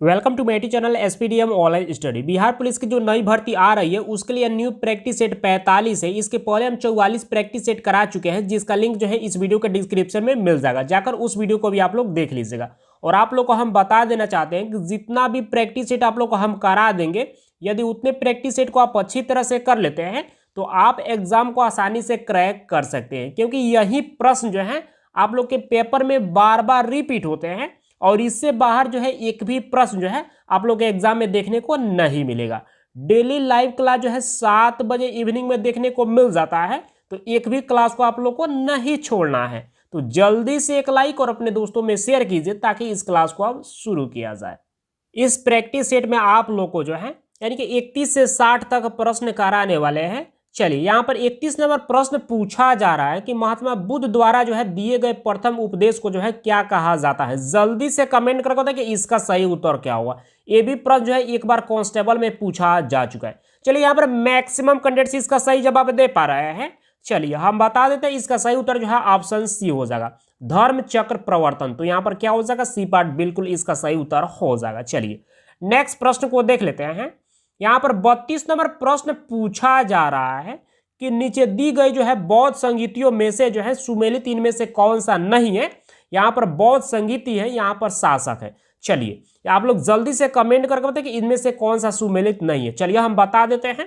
Welcome to मेटी channel SPDM online study. Bihar police की जो नई भर्ती आ रही है उसके लिए न्यू प्रैक्टिस सेट 45 है। इसके पहले हम 44 प्रैक्टिस सेट करा चुके हैं, जिसका लिंक जो है इस वीडियो के डिस्क्रिप्शन में मिल जाएगा। जाकर उस वीडियो को भी आप लोग देख लीजिएगा। और आप लोग को हम बता देना चाहते हैं कि जितना भी प्रैक्टिस सेट आप लोग को हम करा देंगे, यदि उतने प्रैक्टिस सेट को आप अच्छी तरह से कर लेते हैं तो आप एग्जाम को आसानी से क्रैक कर सकते हैं, क्योंकि यही प्रश्न जो है आप लोग के पेपर में बार बार रिपीट होते हैं और इससे बाहर जो है एक भी प्रश्न जो है आप लोग के एग्जाम में देखने को नहीं मिलेगा। डेली लाइव क्लास जो है 7 बजे इवनिंग में देखने को मिल जाता है, तो एक भी क्लास को आप लोग को नहीं छोड़ना है। तो जल्दी से एक लाइक और अपने दोस्तों में शेयर कीजिए ताकि इस क्लास को अब शुरू किया जाए। इस प्रैक्टिस सेट में आप लोग को जो है यानी कि 31 से 60 तक प्रश्न कराने वाले हैं। चलिए, यहाँ पर 31 नंबर प्रश्न पूछा जा रहा है कि महात्मा बुद्ध द्वारा जो है दिए गए प्रथम उपदेश को जो है क्या कहा जाता है। जल्दी से कमेंट करके बताएं कि इसका सही उत्तर क्या होगा। ये भी प्रश्न जो है एक बार कांस्टेबल में पूछा जा चुका है। चलिए, यहाँ पर मैक्सिमम कैंडिडेट्स इसका सही जवाब दे पा रहे हैं। चलिए हम बता देते हैं, इसका सही उत्तर जो है ऑप्शन सी हो जाएगा, धर्म चक्र प्रवर्तन। तो यहाँ पर क्या हो जाएगा, सी पार्ट बिल्कुल इसका सही उत्तर हो जाएगा। चलिए नेक्स्ट प्रश्न को देख लेते हैं। यहाँ पर 32 नंबर प्रश्न पूछा जा रहा है कि नीचे दी गई जो है बौद्ध संगीतियों में से जो है सुमेलित इनमें से कौन सा नहीं है। यहाँ पर बौद्ध संगीति है, यहाँ पर शासक है। चलिए आप लोग जल्दी से कमेंट करके बताएं कि इनमें से कौन सा सुमेलित नहीं है। चलिए हम बता देते हैं,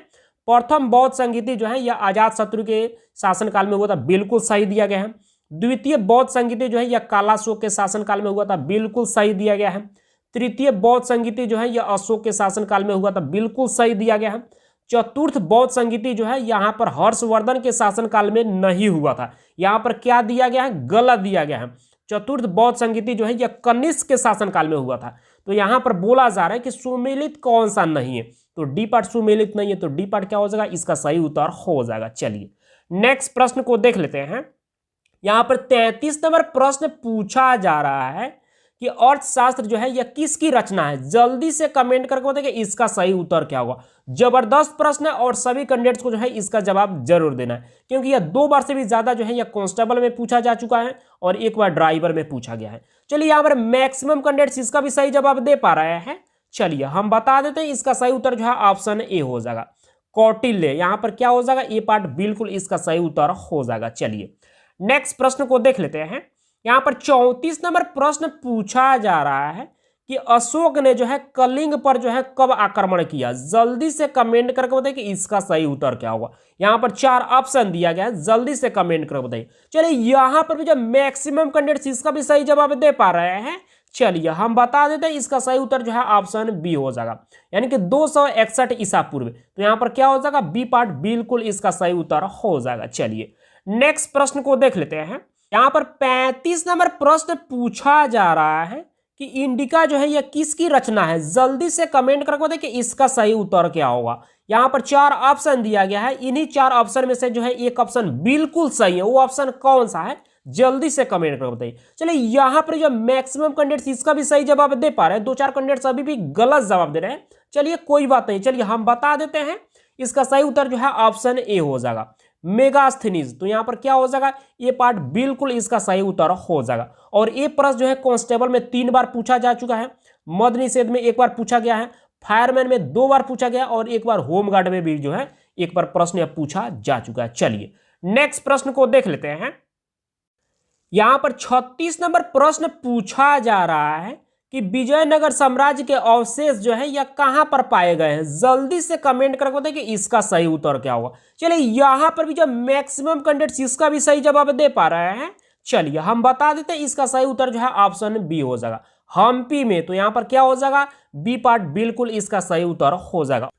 प्रथम बौद्ध संगीति जो है यह अजात शत्रु के शासनकाल में हुआ था, बिल्कुल सही दिया गया है। द्वितीय बौद्ध संगीति जो है यह कालाशोक के शासनकाल में हुआ था, बिल्कुल सही दिया गया है। तृतीय बौद्ध संगीति जो है यह अशोक के शासनकाल में हुआ था, बिल्कुल सही दिया गया है। चतुर्थ बौद्ध संगीति जो है यहाँ पर हर्षवर्धन के शासनकाल में नहीं हुआ था, यहाँ पर क्या दिया गया है, गलत दिया गया है। चतुर्थ बौद्ध संगीति जो है यह कनिष्क के शासनकाल में हुआ था। तो यहाँ पर बोला जा रहा है कि सुमेलित कौन सा नहीं है, तो डी पार्ट सुमेलित नहीं है, तो डी पार्ट क्या हो जाएगा, इसका सही उत्तर हो जाएगा। चलिए नेक्स्ट प्रश्न को देख लेते हैं। यहाँ पर 33 नंबर प्रश्न पूछा जा रहा है कि अर्थशास्त्र जो है यह किसकी रचना है। जल्दी से कमेंट करके बताइए कि इसका सही उत्तर क्या होगा। जबरदस्त प्रश्न है और सभी कैंडिडेट्स को जो है इसका जवाब जरूर देना है, क्योंकि यह 2 बार से भी ज्यादा जो है यह कांस्टेबल में पूछा जा चुका है और एक बार ड्राइवर में पूछा गया है। चलिए यहाँ पर मैक्सिमम कैंडिडेट्स इसका भी सही जवाब दे पा रहे हैं। चलिए हम बता देते हैं, इसका सही उत्तर जो है ऑप्शन ए हो जाएगा, कौटिल्य। यहाँ पर क्या हो जाएगा, ए पार्ट बिल्कुल इसका सही उत्तर हो जाएगा। चलिए नेक्स्ट प्रश्न को देख लेते हैं। यहाँ पर 34 नंबर प्रश्न पूछा जा रहा है कि अशोक ने जो है कलिंग पर जो है कब आक्रमण किया। जल्दी से कमेंट करके बताइए कि इसका सही उत्तर क्या होगा। यहाँ पर 4 ऑप्शन दिया गया है, जल्दी से कमेंट करके बताइए। चलिए यहाँ पर भी जो मैक्सिमम कैंडिडेट्स इसका भी सही जवाब दे पा रहे हैं। चलिए हम बता देते हैं, इसका सही उत्तर जो है ऑप्शन बी हो जाएगा, यानी कि 261 ईसा पूर्व। तो यहाँ पर क्या हो जाएगा, बी पार्ट बिल्कुल इसका सही उत्तर हो जाएगा। चलिए नेक्स्ट प्रश्न को देख लेते हैं। यहाँ पर 35 नंबर प्रश्न पूछा जा रहा है कि इंडिका जो है यह किसकी रचना है। जल्दी से कमेंट करके बताइए कि इसका सही उत्तर क्या होगा। यहाँ पर 4 ऑप्शन दिया गया है, इन्हीं 4 ऑप्शन में से जो है एक ऑप्शन बिल्कुल सही है, वो ऑप्शन कौन सा है जल्दी से कमेंट करके बताइए। चलिए यहाँ पर जो मैक्सिमम कैंडिडेट्स इसका भी सही जवाब दे पा रहे हैं, 2-4 कैंडिडेट्स अभी भी गलत जवाब दे रहे हैं। चलिए कोई बात नहीं, चलिए हम बता देते हैं, इसका सही उत्तर जो है ऑप्शन ए हो जाएगा, मेगास्थनीज। तो यहाँ पर क्या हो जाएगा, ये पार्ट बिल्कुल इसका सही उत्तर हो जाएगा। और ये प्रश्न जो है कांस्टेबल में 3 बार पूछा जा चुका है, मद निषेध में 1 बार पूछा गया है, फायरमैन में 2 बार पूछा गया और 1 बार होमगार्ड में भी जो है 1 बार प्रश्न पूछा जा चुका है। चलिए नेक्स्ट प्रश्न को देख लेते हैं। यहाँ पर 36 नंबर प्रश्न पूछा जा रहा है कि विजयनगर साम्राज्य के अवशेष जो है यह कहां पर पाए गए हैं। जल्दी से कमेंट करके बताइए कि इसका सही उत्तर क्या होगा। चलिए यहाँ पर भी जो मैक्सिमम कैंडिडेट्स इसका भी सही जवाब दे पा रहे हैं। चलिए हम बता देते हैं, इसका सही उत्तर जो है ऑप्शन बी हो जाएगा, हम्पी में। तो यहाँ पर क्या हो जाएगा, बी पार्ट बिल्कुल इसका सही उत्तर हो जाएगा।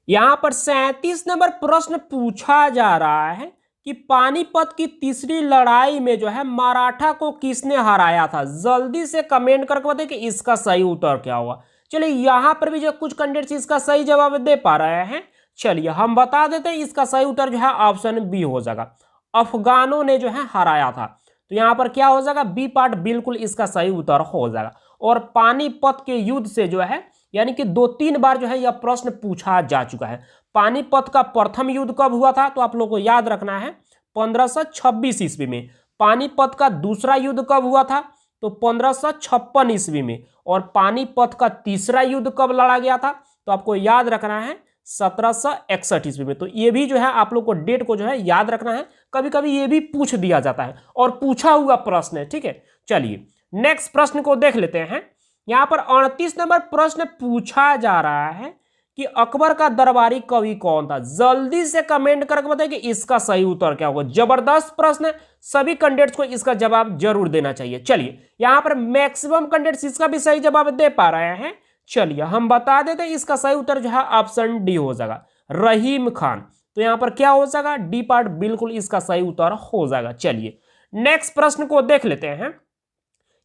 यहाँ पर 37 नंबर प्रश्न पूछा जा रहा है कि पानीपत की तीसरी लड़ाई में जो है मराठा को किसने हराया था। जल्दी से कमेंट करके बताइए कि इसका सही उत्तर क्या होगा। चलिए यहाँ पर भी जो कुछ कैंडिडेट्स इसका सही जवाब दे पा रहे हैं। चलिए हम बता देते हैं, इसका सही उत्तर जो है ऑप्शन बी हो जाएगा, अफगानों ने जो है हराया था। तो यहाँ पर क्या हो जाएगा, बी पार्ट बिल्कुल इसका सही उत्तर हो जाएगा। और पानीपत के युद्ध से जो है यानी कि 2-3 बार जो है यह प्रश्न पूछा जा चुका है। पानीपत का प्रथम युद्ध कब हुआ था, तो आप लोग को याद रखना है 1526 ईस्वी में। पानीपत का दूसरा युद्ध कब हुआ था, तो 1556 ईस्वी में। और पानीपत का तीसरा युद्ध कब लड़ा गया था, तो आपको याद रखना है 1761 ईस्वी में। तो ये भी जो है आप लोग को डेट को जो है याद रखना है, कभी कभी ये भी पूछ दिया जाता है और पूछा हुआ प्रश्न है, ठीक है। चलिए नेक्स्ट प्रश्न को देख लेते हैं। यहां पर 38 नंबर प्रश्न पूछा जा रहा है कि अकबर का दरबारी कवि कौन था। जल्दी से कमेंट करके बताइए कि इसका सही उत्तर क्या होगा। जबरदस्त प्रश्न है, सभी कैंडिडेट्स को इसका जवाब जरूर देना चाहिए। चलिए यहां पर मैक्सिमम कैंडिडेट्स इसका भी सही जवाब दे पा रहे हैं। चलिए हम बता देते हैं, इसका सही उत्तर जो है ऑप्शन डी हो जाएगा, रहीम खान। तो यहां पर क्या हो जाएगा, डी पार्ट बिल्कुल इसका सही उत्तर हो जाएगा। चलिए नेक्स्ट प्रश्न को देख लेते हैं।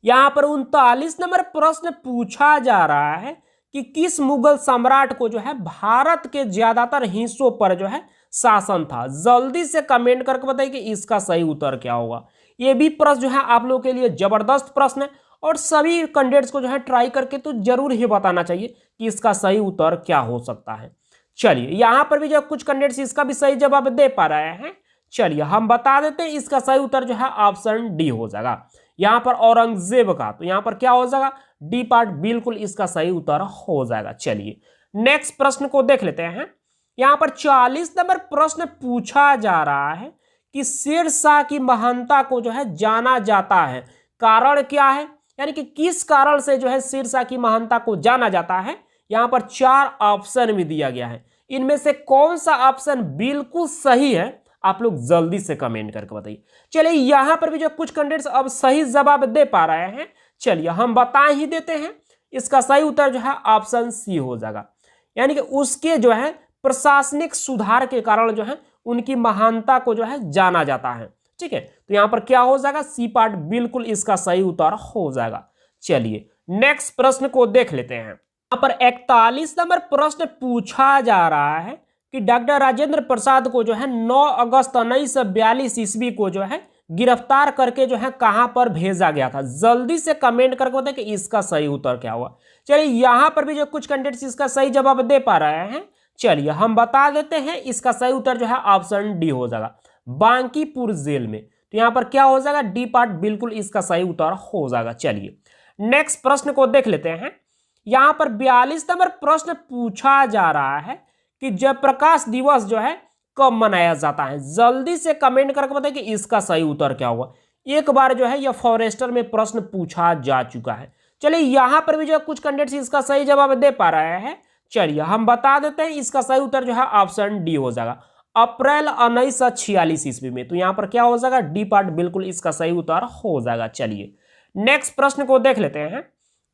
यहां पर 39 नंबर प्रश्न पूछा जा रहा है कि किस मुगल सम्राट को जो है भारत के ज्यादातर हिस्सों पर जो है शासन था। जल्दी से कमेंट करके बताइए कि इसका सही उत्तर क्या होगा। ये भी प्रश्न जो है आप लोगों के लिए जबरदस्त प्रश्न है और सभी कैंडिडेट्स को जो है ट्राई करके तो जरूर ही बताना चाहिए कि इसका सही उत्तर क्या हो सकता है। चलिए यहां पर भी जो कुछ कैंडिडेट्स इसका भी सही जवाब दे पा रहे हैं। चलिए हम बता देते हैं, इसका सही उत्तर जो है ऑप्शन डी हो जाएगा, यहां पर औरंगजेब का। तो यहां पर क्या हो जाएगा, डी पार्ट बिल्कुल इसका सही उत्तर हो जाएगा। चलिए नेक्स्ट प्रश्न को देख लेते हैं। यहां पर 40 नंबर प्रश्न पूछा जा रहा है कि शेरशाह की महानता को जो है जाना जाता है, कारण क्या है, यानी कि किस कारण से जो है शेरशाह की महानता को जाना जाता है। यहां पर 4 ऑप्शन भी दिया गया है, इनमें से कौन सा ऑप्शन बिल्कुल सही है आप लोग जल्दी से कमेंट करके बताइए। चलिए यहां पर भी जो कुछ कैंडिडेट्स अब सही जवाब दे पा रहे हैं, चलिए हम बता ही देते हैं, इसका सही उत्तर जो है ऑप्शन सी हो जाएगा, यानी कि उसके जो है प्रशासनिक सुधार के कारण जो है उनकी महानता को जो है जाना जाता है, ठीक है। तो यहां पर क्या हो जाएगा, सी पार्ट बिल्कुल इसका सही उत्तर हो जाएगा। चलिए नेक्स्ट प्रश्न को देख लेते हैं। यहां पर 41 नंबर प्रश्न पूछा जा रहा है कि डॉक्टर राजेंद्र प्रसाद को जो है 9 अगस्त 1942 ईस्वी को जो है गिरफ्तार करके जो है कहां पर भेजा गया था। जल्दी से कमेंट करके बताएं कि इसका सही उत्तर क्या हुआ। चलिए यहां पर भी जो कुछ कैंडिडेट्स इसका सही जवाब दे पा रहे हैं, चलिए हम बता देते हैं, इसका सही उत्तर जो है ऑप्शन डी हो जाएगा, बांकीपुर जेल में। तो यहां पर क्या हो जाएगा, डी पार्ट बिल्कुल इसका सही उत्तर हो जाएगा। चलिए नेक्स्ट प्रश्न को देख लेते हैं। यहां पर 42 नंबर प्रश्न पूछा जा रहा है कि जयप्रकाश दिवस जो है कब मनाया जाता है। जल्दी से कमेंट करके बताइए कि इसका सही उत्तर क्या होगा। एक बार जो है यह फॉरेस्टर में प्रश्न पूछा जा चुका है। चलिए यहां पर भी जो कुछ कैंडिडेट्स इसका सही जवाब दे पा रहे हैं, चलिए हम बता देते हैं, इसका सही उत्तर जो है ऑप्शन डी हो जाएगा, अप्रैल 1946 ईस्वी में। तो यहां पर क्या हो जाएगा, डी पार्ट बिल्कुल इसका सही उत्तर हो जाएगा। चलिए नेक्स्ट प्रश्न को देख लेते हैं।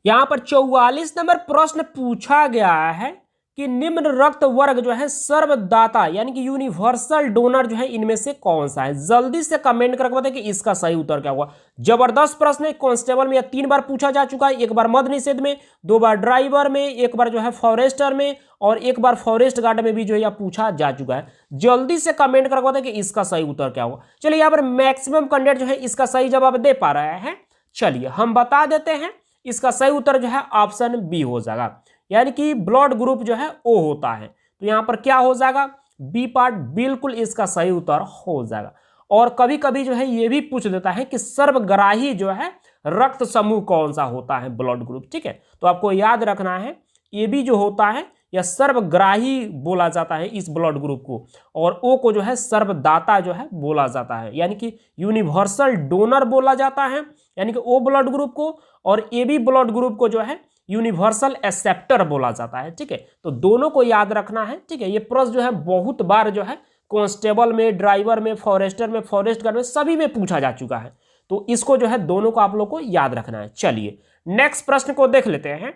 यहां पर 44 नंबर प्रश्न पूछा गया है कि निम्न रक्त वर्ग जो है सर्वदाता यानी कि यूनिवर्सल डोनर जो है इनमें से कौन सा है। जल्दी से कमेंट करके बताइए कि इसका सही उत्तर क्या हुआ। जबरदस्त प्रश्न है, कांस्टेबल में यह 3 बार पूछा जा चुका है, एक बार मद्य निषेध में, 2 बार ड्राइवर में, एक बार जो है फॉरेस्टर में और एक बार फॉरेस्ट गार्ड में भी जो है यह पूछा जा चुका है। जल्दी से कमेंट करके बताइए कि इसका सही उत्तर क्या हुआ। चलिए यहाँ पर मैक्सिमम कैंडिडेट जो है इसका सही जवाब दे पा रहे हैं। चलिए हम बता देते हैं, इसका सही उत्तर जो है ऑप्शन बी हो जाएगा, यानी कि ब्लड ग्रुप जो है ओ होता है। तो यहां पर क्या हो जाएगा, बी पार्ट बिल्कुल इसका सही उत्तर हो जाएगा। और कभी कभी जो है ये भी पूछ देता है कि सर्वग्राही जो है रक्त समूह कौन सा होता है, ब्लड ग्रुप, ठीक है। तो आपको याद रखना है, ये भी जो होता है यह सर्वग्राही बोला जाता है इस ब्लड ग्रुप को, और ओ को जो है सर्वदाता जो है बोला जाता है, यानी कि यूनिवर्सल डोनर बोला जाता है यानी कि ओ ब्लड ग्रुप को, और ए बी ब्लड ग्रुप को जो है यूनिवर्सल एक्सेप्टर बोला जाता है, ठीक है। तो दोनों को याद रखना है, ठीक है। ये प्रश्न जो है बहुत बार जो है कांस्टेबल में, ड्राइवर में, फॉरेस्टर में, फॉरेस्ट गार्ड में सभी में पूछा जा चुका है। तो इसको जो है दोनों को आप लोग को याद रखना है। चलिए नेक्स्ट प्रश्न को देख लेते हैं।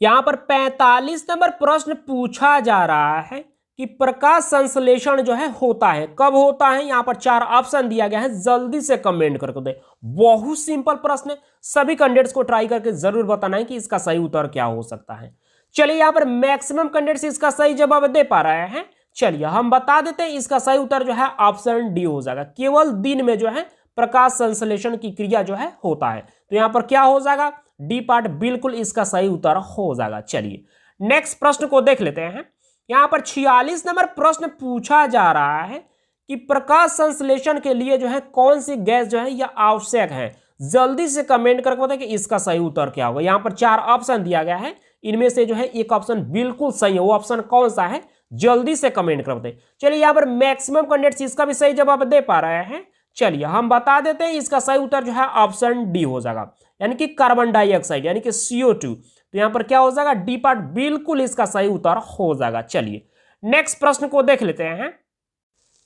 यहां पर 45 नंबर प्रश्न पूछा जा रहा है कि प्रकाश संश्लेषण जो है होता है, कब होता है। यहां पर 4 ऑप्शन दिया गया है, जल्दी से कमेंट करके दे। बहुत सिंपल प्रश्न है, सभी कैंडिडेट्स को ट्राई करके जरूर बताना है कि इसका सही उत्तर क्या हो सकता है। चलिए यहां पर मैक्सिमम कैंडिडेट्स इसका सही जवाब दे पा रहे हैं। चलिए हम बता देते हैं, इसका सही उत्तर जो है ऑप्शन डी हो जाएगा, केवल दिन में जो है प्रकाश संश्लेषण की क्रिया जो है होता है। तो यहां पर क्या हो जाएगा, डी पार्ट बिल्कुल इसका सही उत्तर हो जाएगा। चलिए नेक्स्ट प्रश्न को देख लेते हैं। यहां पर 46 नंबर प्रश्न पूछा जा रहा है कि प्रकाश संश्लेषण के लिए जो है कौन सी गैस जो है यह आवश्यक है। जल्दी से कमेंट करके बताइए कि इसका सही उत्तर क्या होगा। यहाँ पर 4 ऑप्शन दिया गया है, इनमें से जो है एक ऑप्शन बिल्कुल सही है, वो ऑप्शन कौन सा है जल्दी से कमेंट कर बताइए। चलिए यहाँ पर मैक्सिमम कैंडिडेट्स इसका भी सही जवाब दे पा रहे हैं। चलिए हम बता देते हैं, इसका सही उत्तर जो है ऑप्शन डी हो जाएगा, यानी कि कार्बन डाइऑक्साइड यानी कि CO2। तो यहाँ पर क्या हो जाएगा, डी पार्ट बिल्कुल इसका सही उत्तर हो जाएगा। चलिए नेक्स्ट प्रश्न को देख लेते हैं।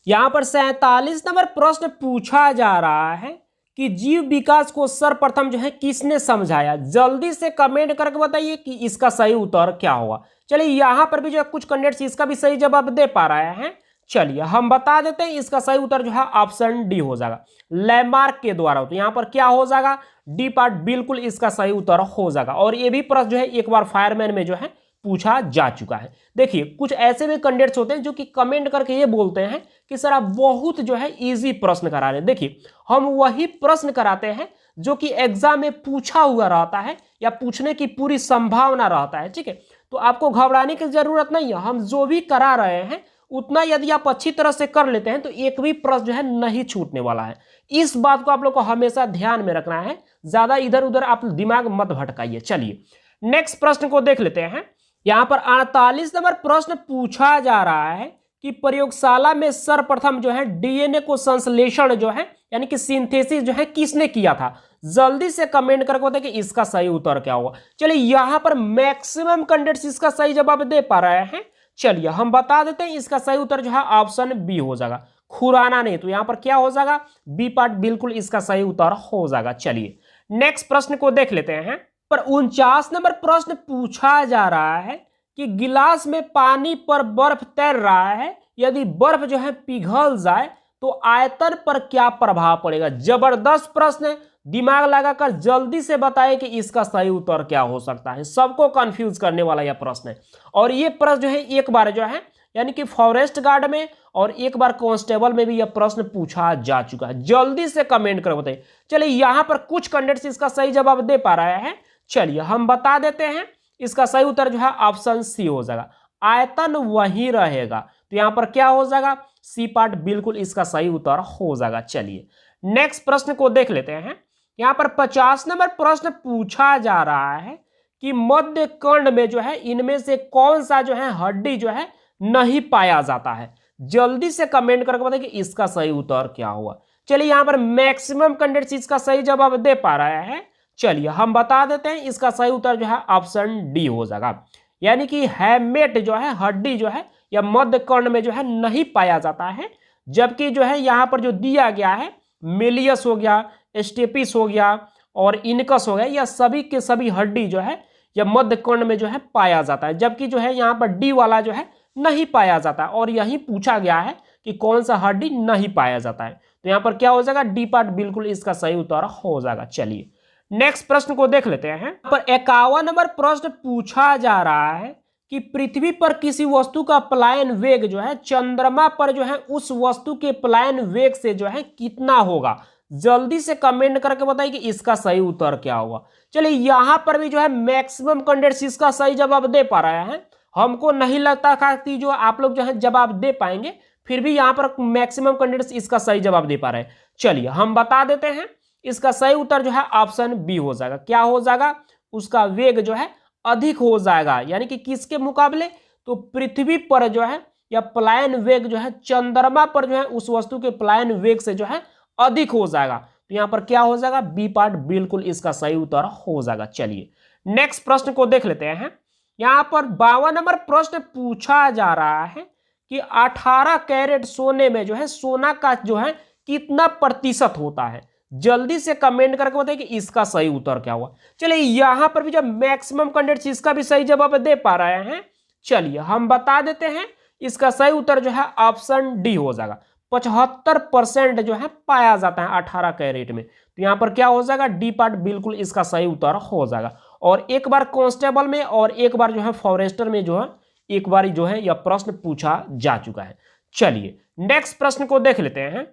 यहाँ पर 47 नंबर प्रश्न पूछा जा रहा है कि जीव विकास को सर्वप्रथम जो है किसने समझाया। जल्दी से कमेंट करके बताइए कि इसका सही उत्तर क्या होगा। चलिए यहाँ पर भी जो है कुछ कैंडिडेट्स इसका भी सही जवाब दे पा रहे हैं। चलिए हम बता देते हैं, इसका सही उत्तर जो है ऑप्शन डी हो जाएगा, लैमार्क के द्वारा। तो यहाँ पर क्या हो जाएगा, डी पार्ट बिल्कुल इसका सही उत्तर हो जाएगा। और ये भी प्रश्न जो है एक बार फायरमैन में जो है पूछा जा चुका है। देखिए कुछ ऐसे भी कैंडिडेट्स होते हैं जो कि कमेंट करके ये बोलते हैं कि सर आप बहुत जो है इजी प्रश्न करा रहे हैं। देखिए हम वही प्रश्न कराते हैं जो कि एग्जाम में पूछा हुआ रहता है या पूछने की पूरी संभावना रहता है, ठीक है। तो आपको घबराने की जरूरत नहीं है, हम जो भी करा रहे हैं उतना यदि आप अच्छी तरह से कर लेते हैं तो एक भी प्रश्न जो है नहीं छूटने वाला है। इस बात को आप लोग को हमेशा ध्यान में रखना है, ज्यादा इधर उधर आप दिमाग मत भटकाइए। चलिए नेक्स्ट प्रश्न को देख लेते हैं। यहाँ पर 48 नंबर प्रश्न पूछा जा रहा है कि प्रयोगशाला में सर्वप्रथम जो है डीएनए को संश्लेषण जो है यानी कि सिंथेसिस जो है किसने किया था। जल्दी से कमेंट करके बताइए कि इसका सही उत्तर क्या होगा। चलिए यहाँ पर मैक्सिमम कैंडिडेट्स इसका सही जवाब दे पा रहे हैं। चलिए हम बता देते हैं, इसका सही उत्तर जो है ऑप्शन बी हो जाएगा, खुराना ने। तो यहाँ पर क्या हो जाएगा, बी पार्ट बिल्कुल इसका सही उत्तर हो जाएगा। चलिए नेक्स्ट प्रश्न को देख लेते हैं। पर 49 नंबर प्रश्न पूछा जा रहा है कि गिलास में पानी पर बर्फ तैर रहा है, यदि बर्फ जो है पिघल जाए तो आयतन पर क्या प्रभाव पड़ेगा। जबरदस्त प्रश्न है, दिमाग लगाकर जल्दी से बताएं कि इसका सही उत्तर क्या हो सकता है। सबको कंफ्यूज करने वाला यह प्रश्न है। और ये प्रश्न जो है एक बार जो है यानी कि फॉरेस्ट गार्ड में और एक बार कांस्टेबल में भी यह प्रश्न पूछा जा चुका है। जल्दी से कमेंट कर बताइए। चलिए यहाँ पर कुछ कैंडिडेट्स इसका सही जवाब दे पा रहे हैं। चलिए हम बता देते हैं, इसका सही उत्तर जो है ऑप्शन सी हो जाएगा, आयतन वही रहेगा। तो यहां पर क्या हो जाएगा, सी पार्ट बिल्कुल इसका सही उत्तर हो जाएगा। चलिए नेक्स्ट प्रश्न को देख लेते हैं। यहां पर 50 नंबर प्रश्न पूछा जा रहा है कि मध्य कंड में जो है इनमें से कौन सा जो है हड्डी जो है नहीं पाया जाता है। जल्दी से कमेंट करके बताइए कि इसका सही उत्तर क्या हुआ। चलिए यहां पर मैक्सिमम कैंडिडेट्स इसका सही जवाब दे पा रहे हैं। चलिए हम बता देते हैं, इसका सही उत्तर जो है ऑप्शन डी हो जाएगा, यानी कि हैमेट जो है हड्डी जो है या मध्य कर्ण में जो है नहीं पाया जाता है। जबकि जो है यहाँ पर जो दिया गया है मेलियस हो गया, स्टेपिस हो गया और इनकस हो गया, यह सभी के सभी हड्डी जो है या मध्य कर्ण में जो है पाया जाता है। जबकि जो है यहाँ पर डी वाला जो है नहीं पाया जाता है। और यही पूछा गया है कि कौन सा हड्डी नहीं पाया जाता है। तो यहाँ पर क्या हो जाएगा, डी पार्ट बिल्कुल इसका सही उत्तर हो जाएगा। चलिए नेक्स्ट प्रश्न को देख लेते हैं। पर 51 नंबर प्रश्न पूछा जा रहा है कि पृथ्वी पर किसी वस्तु का पलायन वेग जो है चंद्रमा पर जो है उस वस्तु के पलायन वेग से जो है कितना होगा। जल्दी से कमेंट करके बताइए कि इसका सही उत्तर क्या होगा। चलिए यहां पर भी जो है मैक्सिमम कैंडिडेट्स इसका सही जवाब दे पा रहे हैं। हमको नहीं लगता था कि जो आप लोग जो है जवाब दे पाएंगे, फिर भी यहां पर मैक्सिमम कैंडिडेट्स इसका सही जवाब दे पा रहे हैं। चलिए हम बता देते हैं, इसका सही उत्तर जो है ऑप्शन बी हो जाएगा। क्या हो जाएगा, उसका वेग जो है अधिक हो जाएगा, यानी कि किसके मुकाबले, तो पृथ्वी पर जो है या पलायन वेग जो है चंद्रमा पर जो है उस वस्तु के पलायन वेग से जो है अधिक हो जाएगा। तो यहां पर क्या हो जाएगा, बी पार्ट बिल्कुल इसका सही उत्तर हो जाएगा। चलिए नेक्स्ट प्रश्न को देख लेते हैं। यहां पर 52 नंबर प्रश्न पूछा जा रहा है कि 18 कैरेट सोने में जो है सोना का जो है कितना प्रतिशत होता है। जल्दी से कमेंट करके बताइए कि इसका सही उत्तर क्या हुआ। चलिए यहां पर भी जब मैक्सिमम कैंडिडेट्स इसका भी सही जवाब दे पा रहे हैं। चलिए हम बता देते हैं, इसका सही उत्तर जो है ऑप्शन डी हो जाएगा। 75% जो है पाया जाता है 18 कैरेट में। तो यहां पर क्या हो जाएगा, डी पार्ट बिल्कुल इसका सही उत्तर हो जाएगा। और एक बार कांस्टेबल में और एक बार जो है फॉरेस्टर में जो है एक बार जो है यह प्रश्न पूछा जा चुका है। चलिए नेक्स्ट प्रश्न को देख लेते हैं।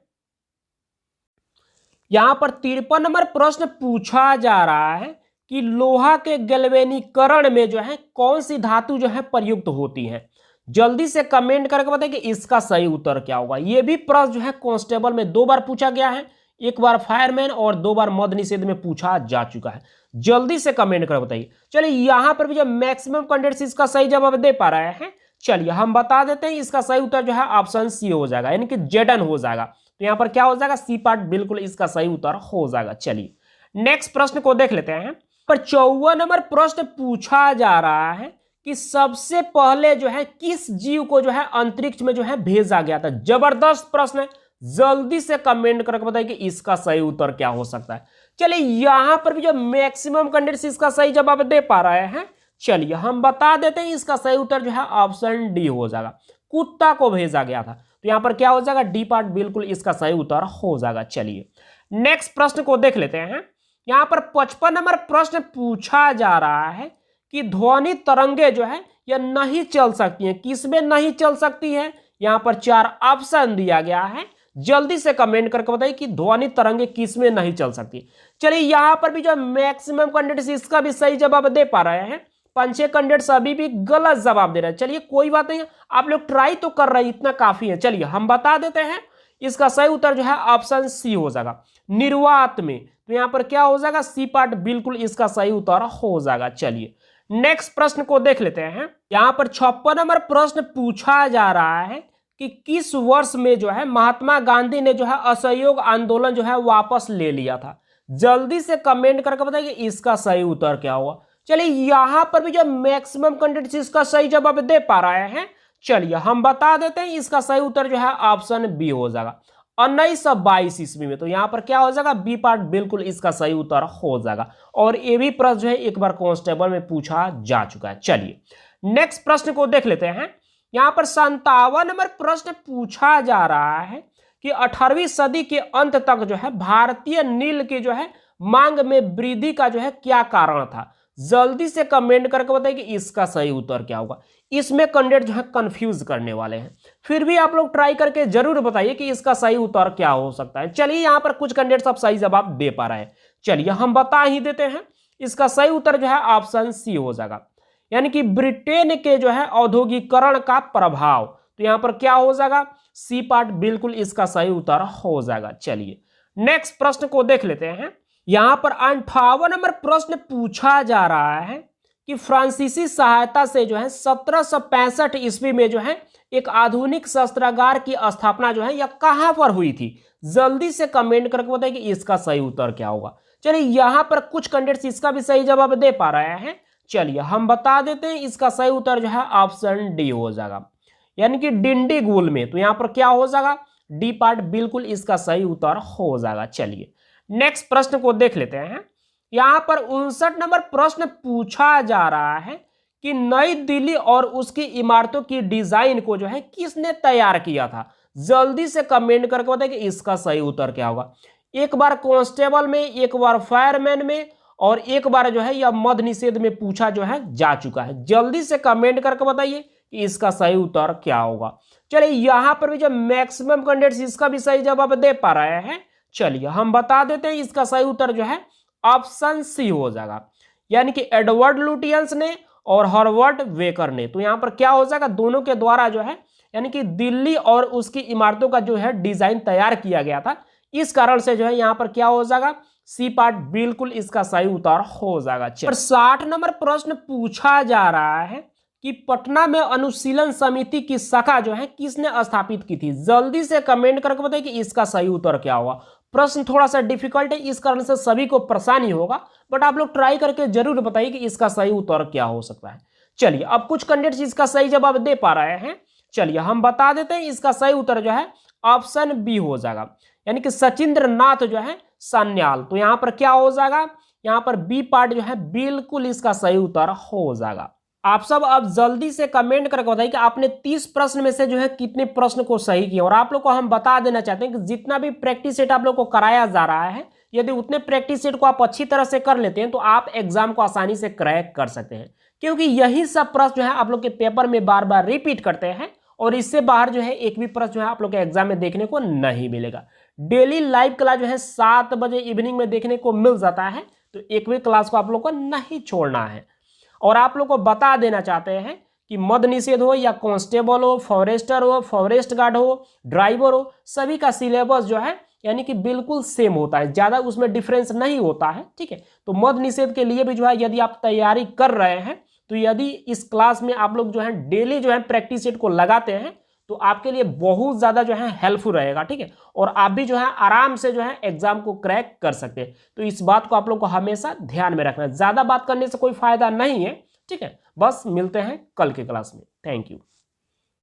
यहां पर 53 नंबर प्रश्न पूछा जा रहा है कि लोहा के गैल्वेनीकरण में जो है कौन सी धातु जो है प्रयुक्त होती है। जल्दी से कमेंट करके बताइए कि इसका सही उत्तर क्या होगा। यह भी प्रश्न जो है कांस्टेबल में 2 बार पूछा गया है, एक बार फायरमैन और 2 बार मद निषेध में पूछा जा चुका है। जल्दी से कमेंट कर बताइए। चलिए यहां पर भी जो मैक्सिमम कैंडिडेट्स इसका सही जवाब दे पा रहे हैं, चलिए हम बता देते हैं इसका सही उत्तर जो है ऑप्शन सी हो जाएगा, यानी कि जेडन हो जाएगा। तो यहां पर क्या हो जाएगा, सी पार्ट बिल्कुल इसका सही उत्तर हो जाएगा। चलिए नेक्स्ट प्रश्न को देख लेते हैं। पर 54 नंबर प्रश्न पूछा जा रहा है कि सबसे पहले जो है किस जीव को जो है अंतरिक्ष में जो है भेजा गया था। जबरदस्त प्रश्न है, जल्दी से कमेंट करके बताइए कि इसका सही उत्तर क्या हो सकता है। चलिए यहां पर भी जो मैक्सिमम कैंडिडेट्स इसका सही जवाब दे पा रहे हैं, चलिए हम बता देते हैं इसका सही उत्तर जो है ऑप्शन डी हो जाएगा, कुत्ता को भेजा गया था। तो यहां पर क्या हो जाएगा, डी पार्ट बिल्कुल इसका सही उत्तर हो जाएगा। चलिए नेक्स्ट प्रश्न को देख लेते हैं। यहां पर 55 नंबर प्रश्न पूछा जा रहा है कि ध्वनि तरंगे जो है यह नहीं चल सकती हैं, किसमें नहीं चल सकती है। यहां पर 4 ऑप्शन दिया गया है, जल्दी से कमेंट करके बताइए कि ध्वनि तरंगे किसमें नहीं चल सकती। चलिए यहां पर भी जो मैक्सिमम कैंडिडेट्स इसका भी सही जवाब दे पा रहे हैं, 5-6 कैंडिडेट्स अभी भी गलत जवाब दे रहे हैं। चलिए कोई बात नहीं, आप लोग ट्राई तो कर रहे हैं, इतना काफी है। चलिए हम बता देते हैं इसका सही उत्तर जो है ऑप्शन सी हो जाएगा, निर्वात में। तो यहां पर क्या हो जाएगा, सी पार्ट बिल्कुल इसका सही उत्तर हो जाएगा। चलिए नेक्स्ट प्रश्न को देख लेते हैं। यहां पर 56 नंबर प्रश्न पूछा जा रहा है कि किस वर्ष में जो है महात्मा गांधी ने जो है असहयोग आंदोलन जो है वापस ले लिया था। जल्दी से कमेंट करके बताइए इसका सही उत्तर क्या हुआ। चलिए यहां पर भी जो मैक्सिमम कैंडिडेट्स इसका सही जवाब दे पा रहे हैं, चलिए हम बता देते हैं इसका सही उत्तर जो है ऑप्शन बी हो जाएगा, 1922 ईस्वी में। तो यहां पर क्या हो जाएगा, बी पार्ट बिल्कुल इसका सही उत्तर हो जाएगा। और ये भी प्रश्न जो है एक बार कांस्टेबल में पूछा जा चुका है। चलिए नेक्स्ट प्रश्न को देख लेते हैं। यहां पर 57 नंबर प्रश्न पूछा जा रहा है कि 18वीं सदी के अंत तक जो है भारतीय नील की जो है मांग में वृद्धि का जो है क्या कारण था। जल्दी से कमेंट करके बताइए कि इसका सही उत्तर क्या होगा। इसमें कैंडिडेट जो है कंफ्यूज करने वाले हैं, फिर भी आप लोग ट्राई करके जरूर बताइए कि इसका सही उत्तर क्या हो सकता है। चलिए यहां पर कुछ कैंडिडेट्स अब सही जवाब दे पा रहे हैं, चलिए हम बता ही देते हैं इसका सही उत्तर जो है ऑप्शन सी हो जाएगा, यानी कि ब्रिटेन के जो है औद्योगिकरण का प्रभाव। तो यहां पर क्या हो जाएगा, सी पार्ट बिल्कुल इसका सही उत्तर हो जाएगा। चलिए नेक्स्ट प्रश्न को देख लेते हैं। यहां पर 58 नंबर प्रश्न पूछा जा रहा है कि फ्रांसीसी सहायता से जो है 1765 ईस्वी में जो है एक आधुनिक शस्त्रागार की स्थापना जो है यह कहां पर हुई थी। जल्दी से कमेंट करके बताइए कि इसका सही उत्तर क्या होगा। चलिए यहां पर कुछ कैंडिडेट्स इसका भी सही जवाब दे पा रहे हैं, चलिए हम बता देते हैं इसका सही उत्तर जो है ऑप्शन डी हो जाएगा, यानी कि डिंडीगुल में। तो यहां पर क्या हो जाएगा, डी पार्ट बिल्कुल इसका सही उत्तर हो जाएगा। चलिए नेक्स्ट प्रश्न को देख लेते हैं। यहां पर 59 नंबर प्रश्न पूछा जा रहा है कि नई दिल्ली और उसकी इमारतों की डिजाइन को जो है किसने तैयार किया था। जल्दी से कमेंट करके बताइए कि इसका सही उत्तर क्या होगा। एक बार कांस्टेबल में, एक बार फायरमैन में और एक बार जो है यह मद निषेध में पूछा जो है जा चुका है। जल्दी से कमेंट करके बताइए कि इसका सही उत्तर क्या होगा। चलिए यहां पर भी जो मैक्सिमम कैंडिडेट्स इसका भी सही जवाब दे पा रहे हैं, चलिए हम बता देते हैं इसका सही उत्तर जो है ऑप्शन सी हो जाएगा, यानी कि एडवर्ड लुटियंस ने और हॉवर्ड वेकर ने। तो यहां पर क्या हो जाएगा, दोनों के द्वारा जो है यानी कि दिल्ली और उसकी इमारतों का जो है डिजाइन तैयार किया गया था। इस कारण से जो है यहां पर क्या हो जाएगा, सी पार्ट बिल्कुल इसका सही उत्तर हो जाएगा। 60 नंबर प्रश्न पूछा जा रहा है कि पटना में अनुशीलन समिति की शाखा जो है किसने स्थापित की थी। जल्दी से कमेंट करके बताइए कि इसका सही उत्तर क्या होगा। प्रश्न थोड़ा सा डिफिकल्ट है, इस कारण से सभी को परेशानी होगा, बट आप लोग ट्राई करके जरूर बताइए कि इसका सही उत्तर क्या हो सकता है। चलिए अब कुछ कैंडिडेट्स इसका सही जवाब दे पा रहे हैं, चलिए हम बता देते हैं इसका सही उत्तर जो है ऑप्शन बी हो जाएगा, यानी कि सचिंद्र नाथ जो है सान्याल। तो यहां पर क्या हो जाएगा, यहां पर बी पार्ट जो है बिल्कुल इसका सही उत्तर हो जाएगा। आप सब अब जल्दी से कमेंट करके बताइए कि आपने 30 प्रश्न में से जो है कितने प्रश्न को सही किया। और आप लोग को हम बता देना चाहते हैं कि जितना भी प्रैक्टिस सेट आप लोग को कराया जा रहा है, यदि उतने प्रैक्टिस सेट को आप अच्छी तरह से कर लेते हैं तो आप एग्जाम को आसानी से क्रैक कर सकते हैं, क्योंकि यही सब प्रश्न जो है आप लोग के पेपर में बार बार रिपीट करते हैं और इससे बाहर जो है एक भी प्रश्न जो है आप लोग के एग्जाम में देखने को नहीं मिलेगा। डेली लाइव क्लास जो है 7 बजे इवनिंग में देखने को मिल जाता है, तो एक भी क्लास को आप लोग को नहीं छोड़ना है। और आप लोग को बता देना चाहते हैं कि मद निषेध हो या कांस्टेबल हो, फॉरेस्टर हो, फॉरेस्ट गार्ड हो, ड्राइवर हो, सभी का सिलेबस जो है यानी कि बिल्कुल सेम होता है, ज़्यादा उसमें डिफरेंस नहीं होता है। ठीक है, तो मद्य निषेध के लिए भी जो है यदि आप तैयारी कर रहे हैं तो यदि इस क्लास में आप लोग जो है डेली जो है प्रैक्टिस सेट को लगाते हैं तो आपके लिए बहुत ज़्यादा जो है हेल्पफुल रहेगा। ठीक है, और आप भी जो है आराम से जो है एग्जाम को क्रैक कर सकते हैं। तो इस बात को आप लोग को हमेशा ध्यान में रखना है, ज़्यादा बात करने से कोई फायदा नहीं है। ठीक है, बस मिलते हैं कल के क्लास में। Thank you.